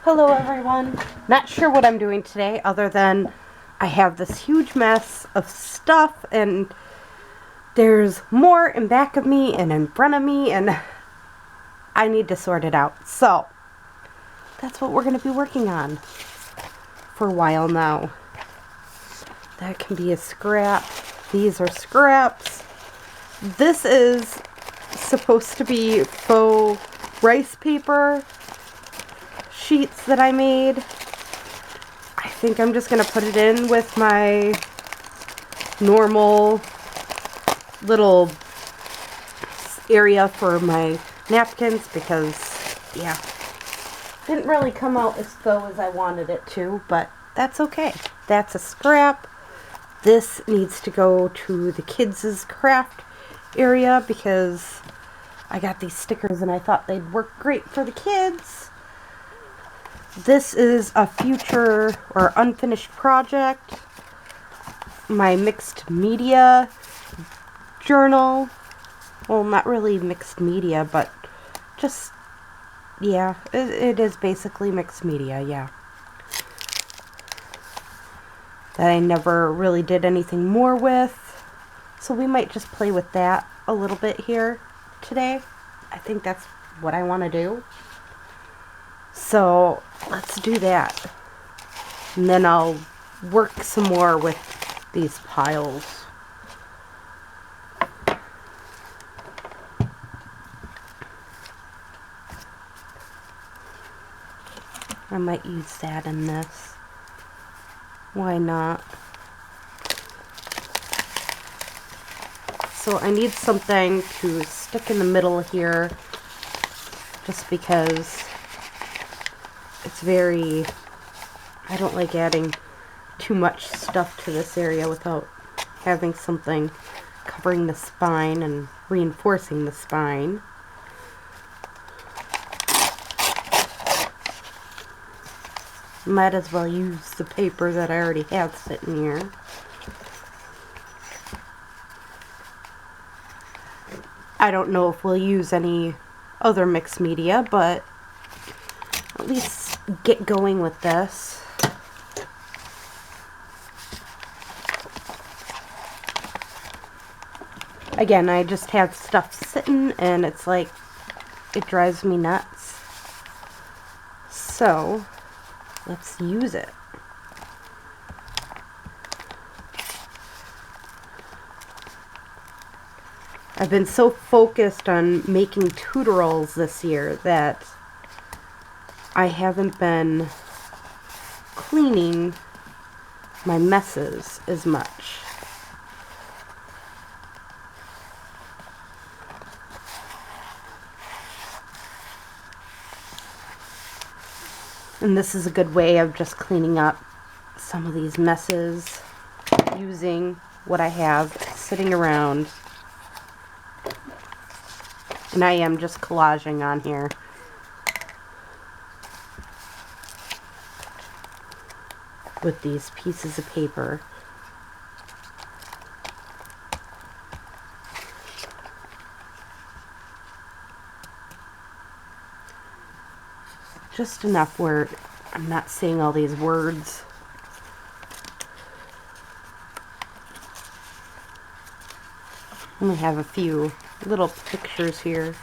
Hello everyone. Not sure what I'm doing today other than I have this huge mess of stuff and there's more in back of me and in front of me and I need to sort it out. So that's what we're going to be working on for a while now. That can be a scrap. These are scraps. This is supposed to be faux rice paper sheets that I made. I think I'm just going to put it in with my normal little area for my napkins because, yeah, didn't really come out as faux as I wanted it to, but that's okay. That's a scrap. This needs to go to the kids' craft area because I got these stickers and I thought they'd work great for the kids. This is a future or unfinished project. My mixed media journal. Well, not really mixed media, but just, yeah, it is basically mixed media, yeah. That I never really did anything more with. So we might just play with that a little bit here today. I think that's what I want to do. So let's do that. And then I'll work some more with these piles. I might use that in this. Why not? So I need something to stick in the middle here just because it's very, I don't like adding too much stuff to this area without having something covering the spine and reinforcing the spine. Might as well use the paper that I already have sitting here. I don't know if we'll use any other mixed media, but at least get going with this. Again, I just have stuff sitting and it's like, it drives me nuts. So, let's use it. I've been so focused on making tutorials this year that I haven't been cleaning my messes as much. And this is a good way of just cleaning up some of these messes using what I have sitting around. And I am just collaging on here. With these pieces of paper. Just enough where I'm not seeing all these words. I only have a few little pictures here.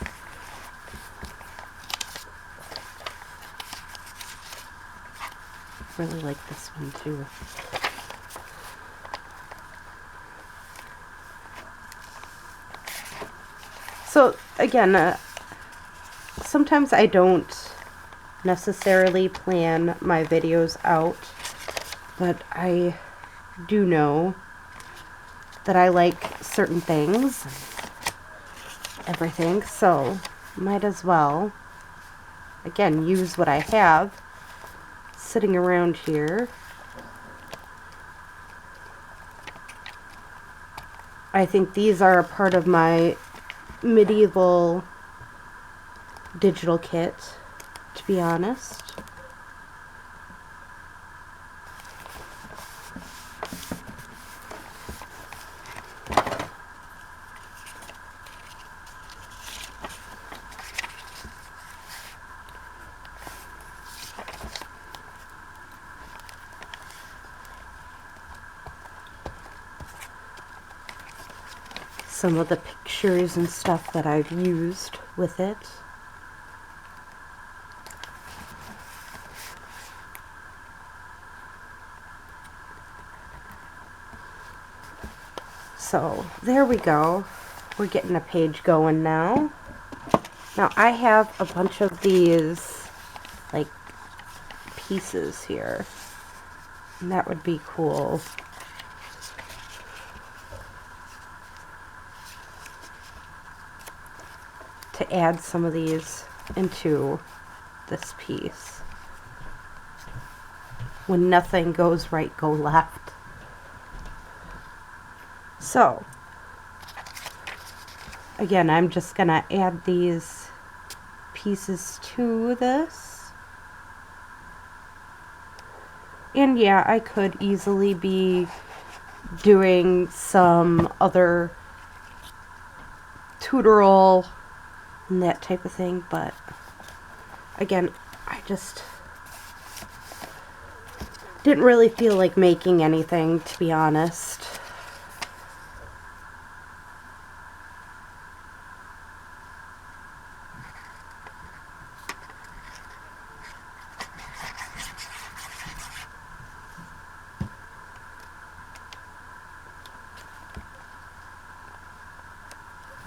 Really like this one too. So again, sometimes I don't necessarily plan my videos out, but I do know that I like certain things, everything, so might as well, again, use what I have sitting around here. I think these are a part of my medieval digital kit, to be honest. some of the pictures and stuff that I've used with it. So there we go. We're getting a page going now. Now I have a bunch of these like pieces here, and that would be cool. To add some of these into this piece. When nothing goes right, go left. So, again, I'm just gonna add these pieces to this. And yeah, I could easily be doing some other tutorial and that type of thing, but again, I just didn't really feel like making anything, to be honest.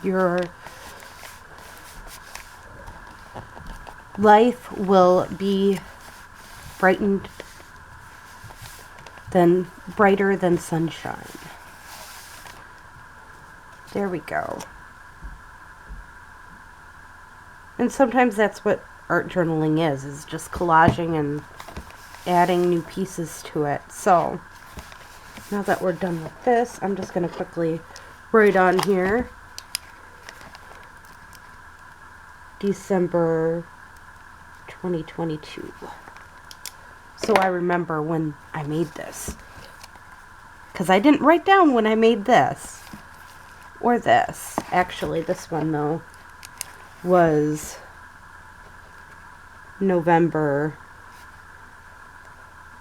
Your life will be brighter than sunshine. There we go. And sometimes that's what art journaling is just collaging and adding new pieces to it. So now that we're done with this, I'm just going to quickly write on here December 2022. So I remember when I made this. Because I didn't write down when I made this. Or this. Actually, this one, though, was November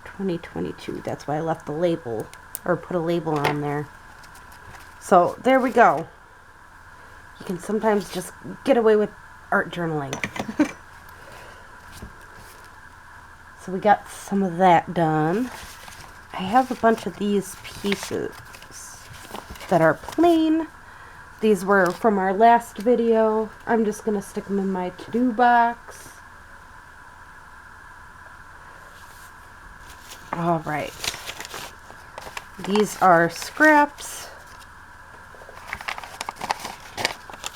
2022. That's why I left the label, or put a label on there. So, there we go. You can sometimes just get away with art journaling. So we got some of that done. I have a bunch of these pieces that are plain. These were from our last video. I'm just going to stick them in my to-do box. Alright. These are scraps.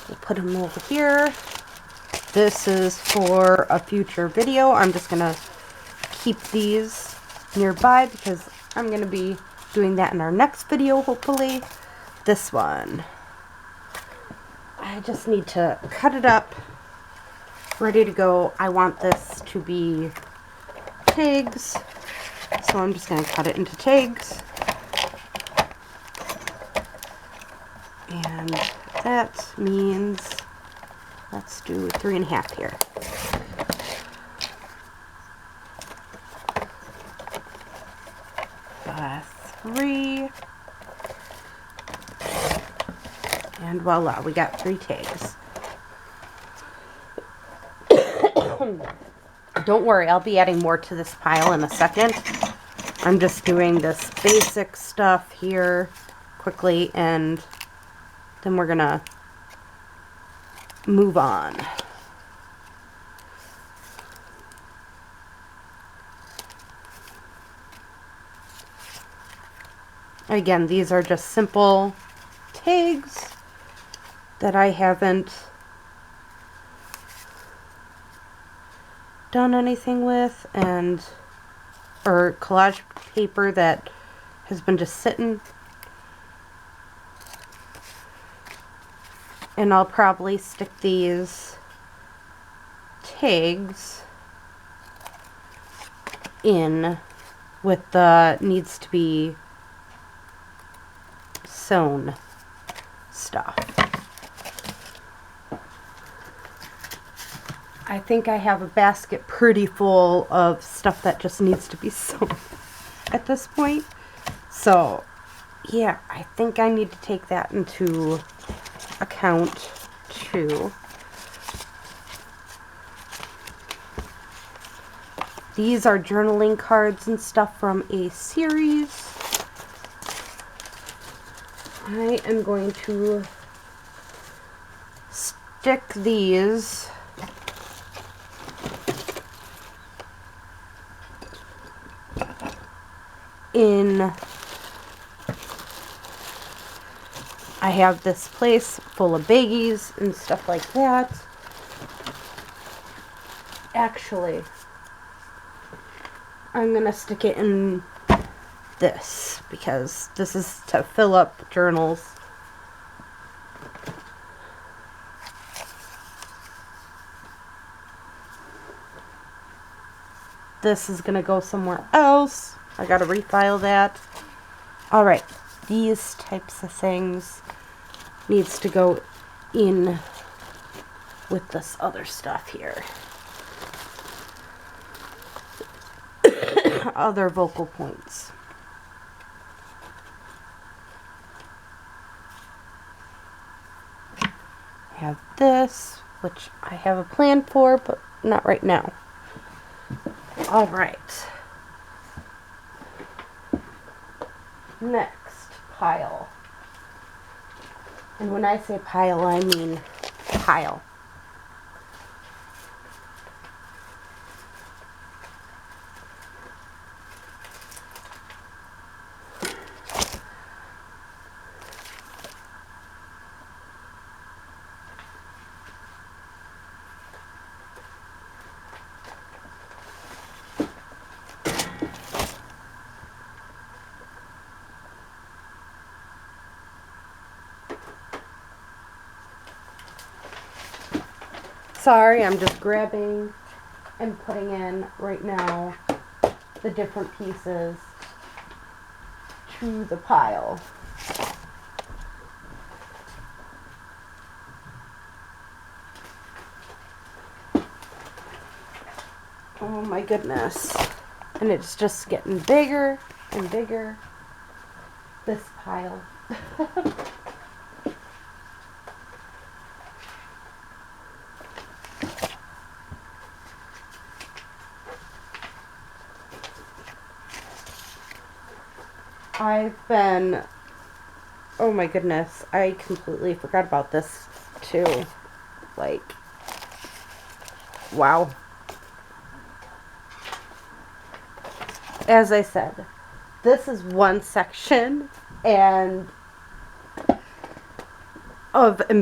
We'll put them over here. This is for a future video. I'm just going to keep these nearby because I'm going to be doing that in our next video, hopefully. This one. I just need to cut it up. Ready to go. I want this to be tags. So I'm just going to cut it into tags. And that means, let's do 3.5 here. Three. And voila, we got 3 tags. Don't worry, I'll be adding more to this pile in a second. I'm just doing this basic stuff here quickly, and then we're gonna move on. Again, these are just simple tags that I haven't done anything with, and or collage paper that has been just sitting. And I'll probably stick these tags in with the needs to be sewn stuff. I think I have a basket pretty full of stuff that just needs to be sewn at this point. So, yeah, I think I need to take that into account too. These are journaling cards and stuff from a series. I am going to stick these in. I have this place full of baggies and stuff like that. Actually, I'm gonna stick it in this because this is to fill up journals. This is gonna go somewhere else. I gotta refile that. Alright, these types of things needs to go in with this other stuff here. Other vocal points. I have this, which I have a plan for, but not right now. Alright. Next pile. And when I say pile, I mean pile. Sorry, I'm just grabbing and putting in right now the different pieces to the pile. Oh my goodness. And it's just getting bigger and bigger, this pile. Oh my goodness, I completely forgot about this too. Like, wow. As I said, this is one section and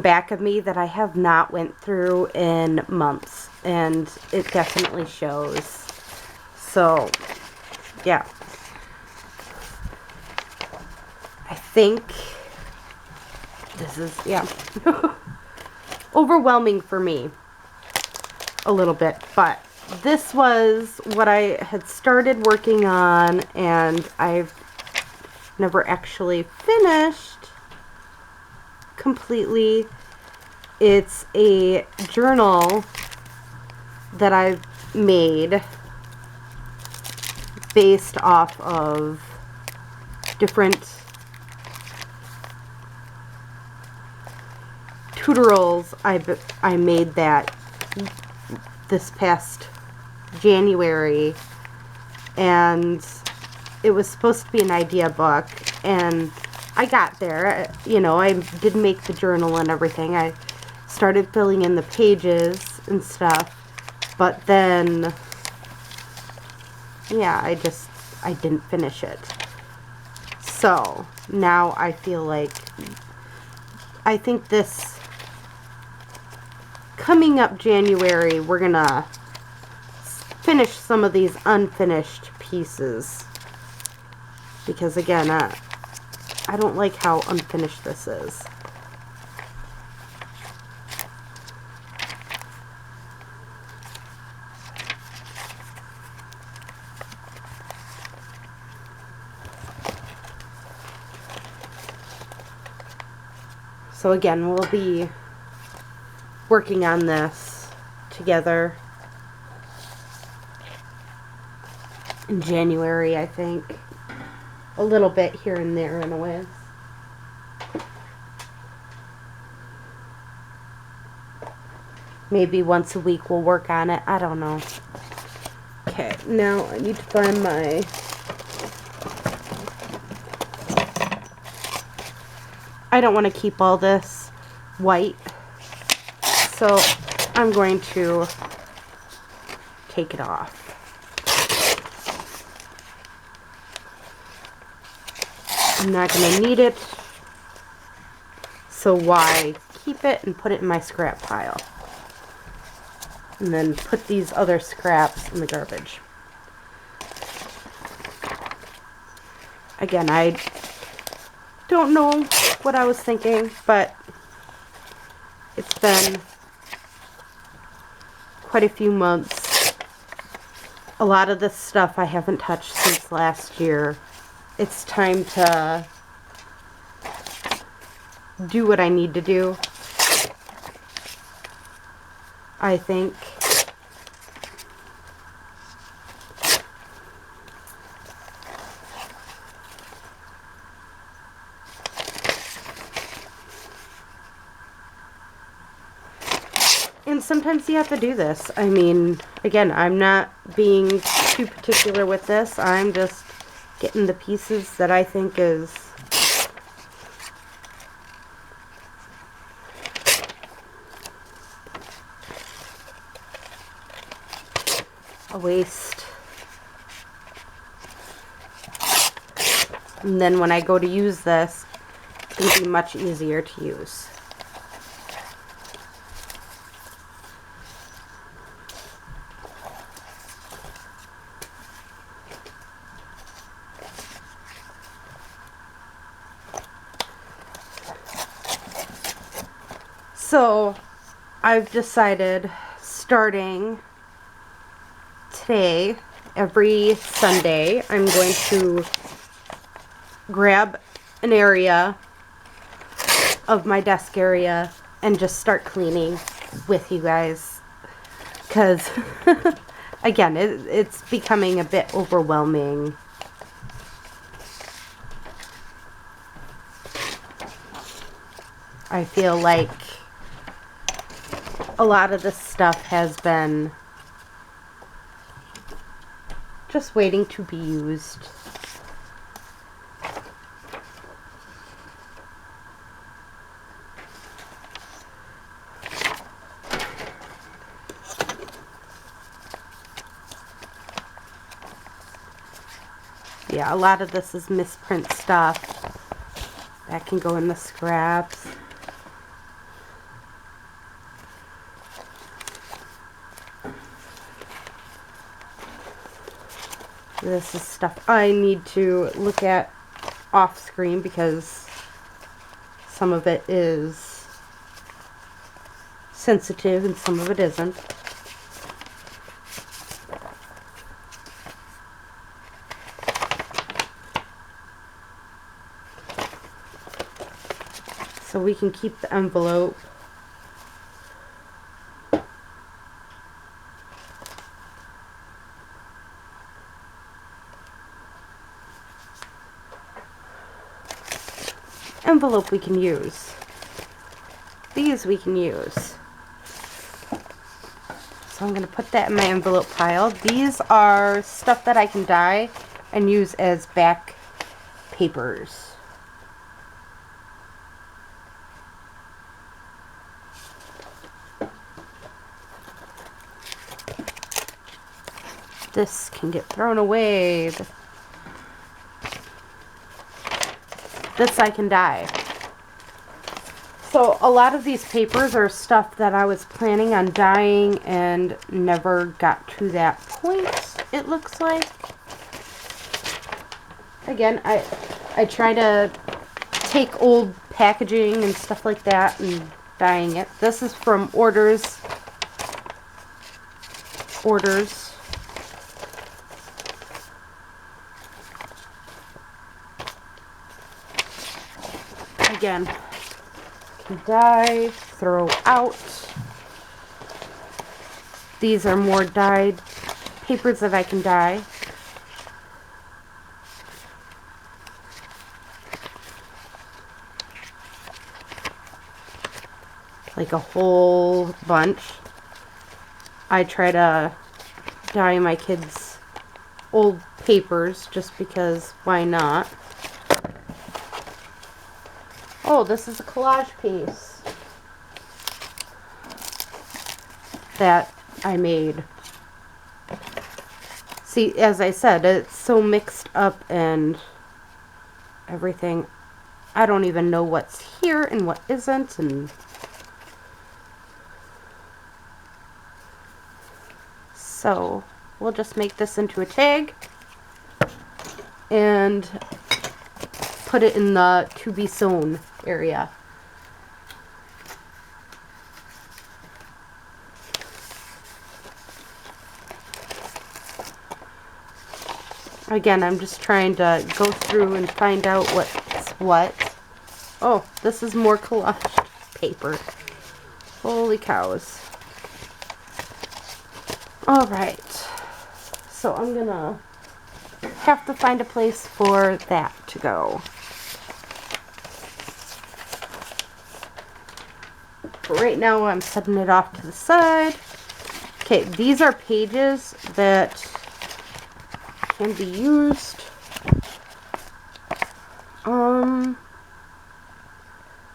back of me that I have not went through in months, and it definitely shows. So, yeah. I think this is, yeah, overwhelming for me a little bit, but this was what I had started working on, and I've never actually finished completely. It's a journal that I've made based off of different tutorials. I made that this past January, and it was supposed to be an idea book, and I got there. You know, I did make the journal and everything. I started filling in the pages and stuff, but then, yeah, I didn't finish it. So now I feel like, I think this coming up January, we're gonna finish some of these unfinished pieces, because again, I don't like how unfinished this is. So again, we'll be working on this together in January, I think. A little bit here and there anyways. maybe once a week we'll work on it. I don't know. Okay, now I need to find my... I don't want to keep all this white, so I'm going to take it off. I'm not going to need it, so why keep it and put it in my scrap pile? And then put these other scraps in the garbage. Again, I don't know what I was thinking, but it's been quite a few months. A lot of this stuff I haven't touched since last year. It's time to do what I need to do, I think. And sometimes you have to do this. I mean, again, I'm not being too particular with this. I'm just getting the pieces that I think is a waste. And then when I go to use this, it's going to be much easier to use. So, I've decided, starting today, every Sunday, I'm going to grab an area of my desk area and just start cleaning with you guys. Because, again, it's becoming a bit overwhelming. I feel like a lot of this stuff has been just waiting to be used. Yeah, a lot of this is misprint stuff that can go in the scraps. This is stuff I need to look at off screen because some of it is sensitive and some of it isn't. So we can keep the envelope. Envelope we can use. These we can use. So I'm going to put that in my envelope pile. These are stuff that I can dye and use as back papers. This can get thrown away. This I can dye. So a lot of these papers are stuff that I was planning on dyeing and never got to that point, it looks like. Again, I try to take old packaging and stuff like that and dyeing it. This is from Orders. Again, dye, throw out. These are more dyed papers that I can dye. Like a whole bunch. I try to dye my kids' old papers just because why not? Oh, this is a collage piece that I made. See, as I said, it's so mixed up and everything. I don't even know what's here and what isn't, and so we'll just make this into a tag and put it in the to be sewn area. Again, I'm just trying to go through and find out what's what. Oh, this is more collage paper. Holy cows. Alright. So I'm gonna have to find a place for that to go. But right now I'm setting it off to the side. Okay, these are pages that can be used.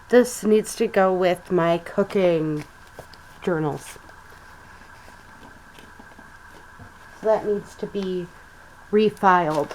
This needs to go with my cooking journals. So that needs to be refiled.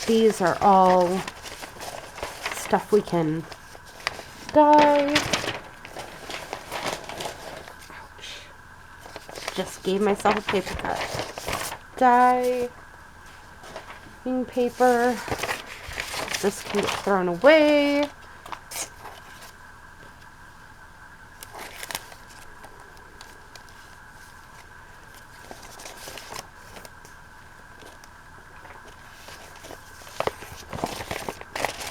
These are all stuff we can dye. Ouch. Just gave myself a paper cut. Dye. Paper. This can get thrown away.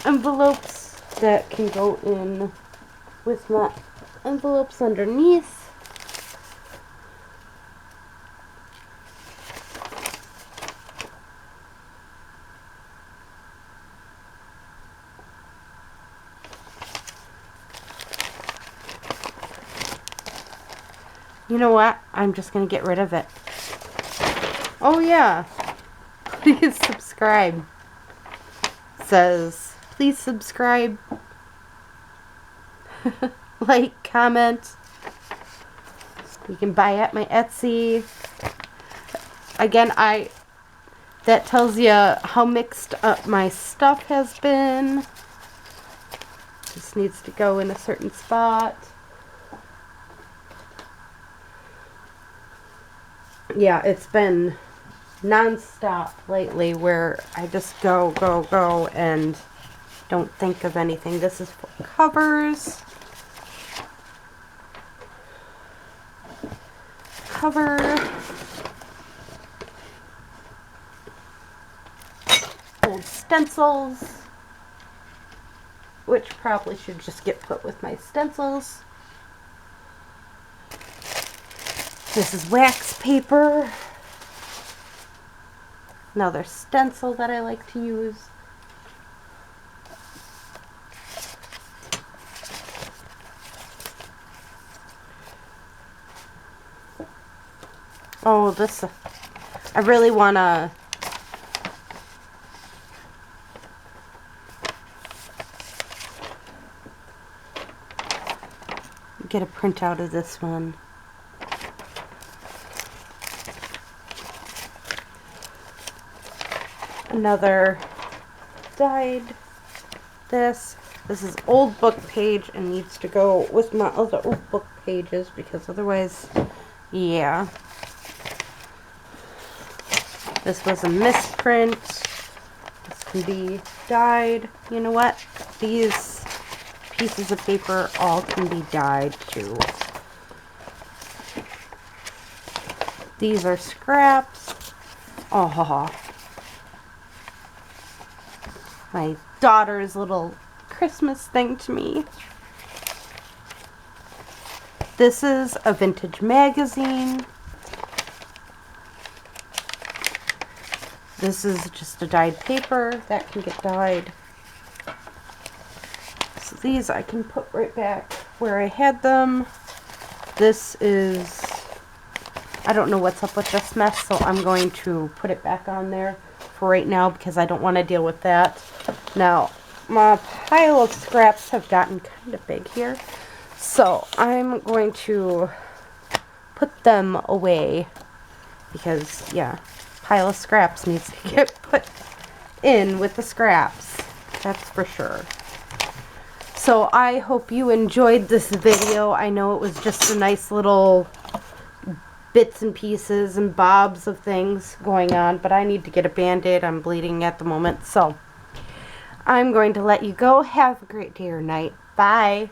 Envelopes that can go in with my envelopes underneath. You know what? I'm just going to get rid of it. Oh yeah. Please subscribe. Says, please subscribe. Like, comment. You can buy at my Etsy. Again, that tells you how mixed up my stuff has been. This needs to go in a certain spot. Yeah, it's been non-stop lately where I just go and don't think of anything. This is for covers. Old stencils, which probably should just get put with my stencils. This is wax paper. Another stencil that I like to use. Oh, this, I really want to get a printout of this one. Another dyed this. This is old book page and needs to go with my other old book pages because otherwise, yeah. This was a misprint. This can be dyed. You know what? These pieces of paper all can be dyed too. These are scraps. Oh, my daughter's little Christmas thing to me. This is a vintage magazine. This is just a dyed paper that can get dyed. So these I can put right back where I had them. This is, I don't know what's up with this mess, so I'm going to put it back on there for right now because I don't want to deal with that. Now, my pile of scraps have gotten kind of big here, so I'm going to put them away because, yeah, pile of scraps needs to get put in with the scraps. That's for sure. So I hope you enjoyed this video. I know it was just a nice little bits and pieces and bobs of things going on, but I need to get a band-aid. I'm bleeding at the moment, so I'm going to let you go. Have a great day or night. Bye.